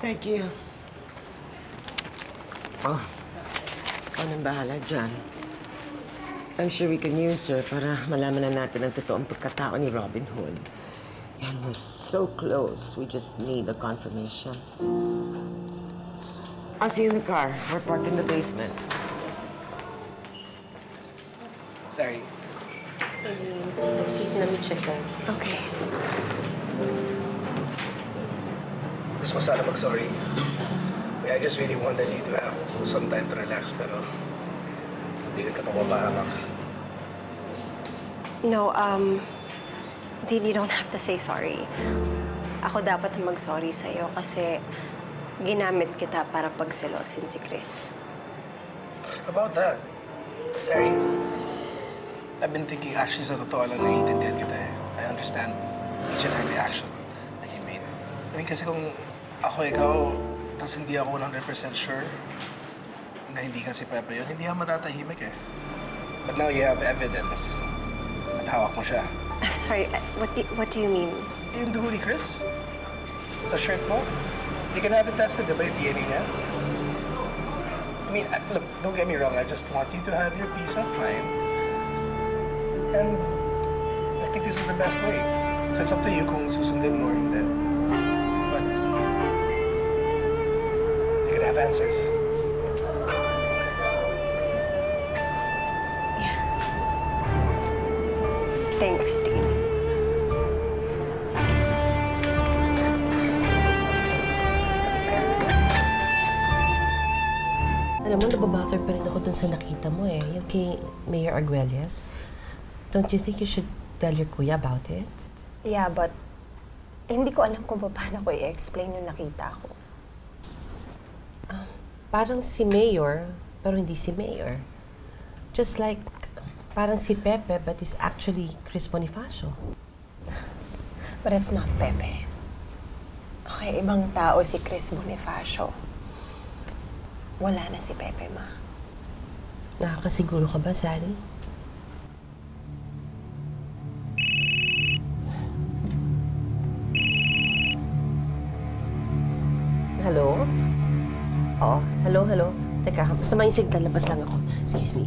Thank you. Oh, anong bahala dyan? I'm sure we can use her para malaman na natin ang totoong pagkatao ni Robin Hood. And we're so close. We just need a confirmation. I'll see you in the car. We're parked in the basement. Sorry. Excuse me, let me check that. Okay. Gusto ko sana mag-sorry. I just really wanted you to have some time to relax, pero hindi ka papapahamak. No, Dean, you don't have to say sorry. Ako dapat mag-sorry sa'yo kasi ginamit kita para pagselosin si Chris. About that, sorry. I've been thinking actually sa totoo lang naiintindihan kita eh. I understand each and every action that you made. I mean, kasi kung ako ikaw, tapos hindi ako 100% sure na hindi ka si Pepe yun, hindi ako matatahimik eh. But now you have evidence at hawak mo siya. I'm sorry, what do you mean? Yung dugo ni Chris? Sa shirt mo? You can have it tested, di ba yung DNA niya? I mean, look, don't get me wrong. I just want you to have your peace of mind. And I think this is the best way. So it's up to you kung susundin mo or hindi. But you can have answers. Yeah. Thanks, Dean. Alam mo, nababother pa rin ako dun sa nakita mo eh. Yung kay Mayor Arguelles. Don't you think you should tell your kuya about it? Yeah, but hindi ko alam kung paano ko i-explain yung nakita ko. Parang si Mayor, pero hindi si Mayor. Just like, parang si Pepe, but is actually Chris Bonifacio. But it's not Pepe. Okay, ibang tao si Chris Bonifacio. Wala na si Pepe, ma. Nakakasiguro ka ba, Sally? Hello? Oo. Hello? Teka, masama yung signal. Labas lang ako. Excuse me.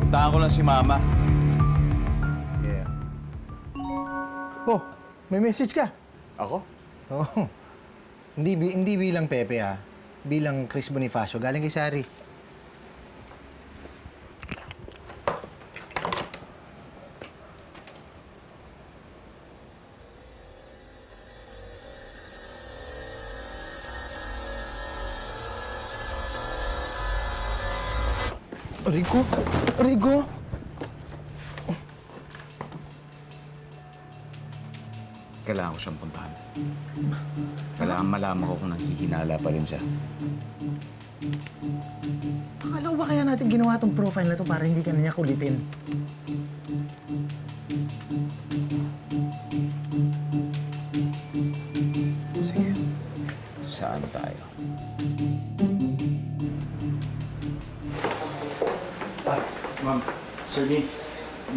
Puntahan ko lang si Mama. Yeah. Oh, may message ka? Ako? Oo. Hindi bilang Pepe, ha? Bilang Chris Bonifacio. Galing kay Sari. Rigo! Kailangan ko siyang puntahan. Kailangan malaman ko kung nanghihinala pa rin siya. Akala ko ba kaya natin ginawa tong profile na to para hindi ka na niya kulitin? Sige. Saan tayo? Ma'am, Sir Dean,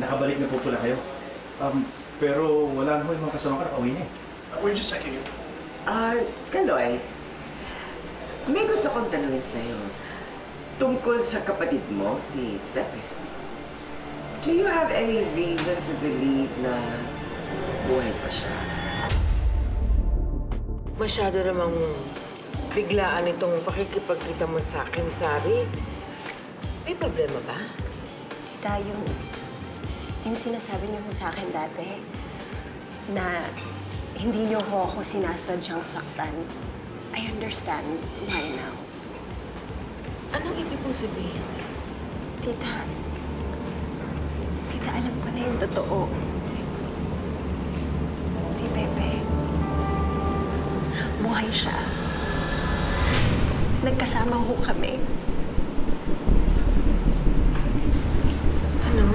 nakabalik na po pala kayo. Pero wala naman yung mga kasama ka, nakauwi na eh. We're just checking it. Kaloy, may gusto kong tanungin sa'yo. Tungkol sa kapatid mo, si Pepe. Do you have any reason to believe na buhay pa siya? Masyado namang biglaan itong pakikipagkita mo sa akin, Sari. May problema ba? Tita, yung sinasabi niyo sa akin dati, na hindi niyo ako sinasadyang saktan, I understand why now. Anong ibig mong sabihin? Tita, alam ko na yung totoo. Si Pepe, buhay siya. Nagkasama ho kami. Ano?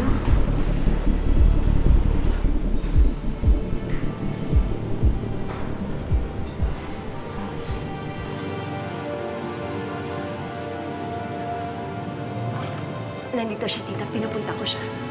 Nandito siya, tita. Pinapunta ko siya.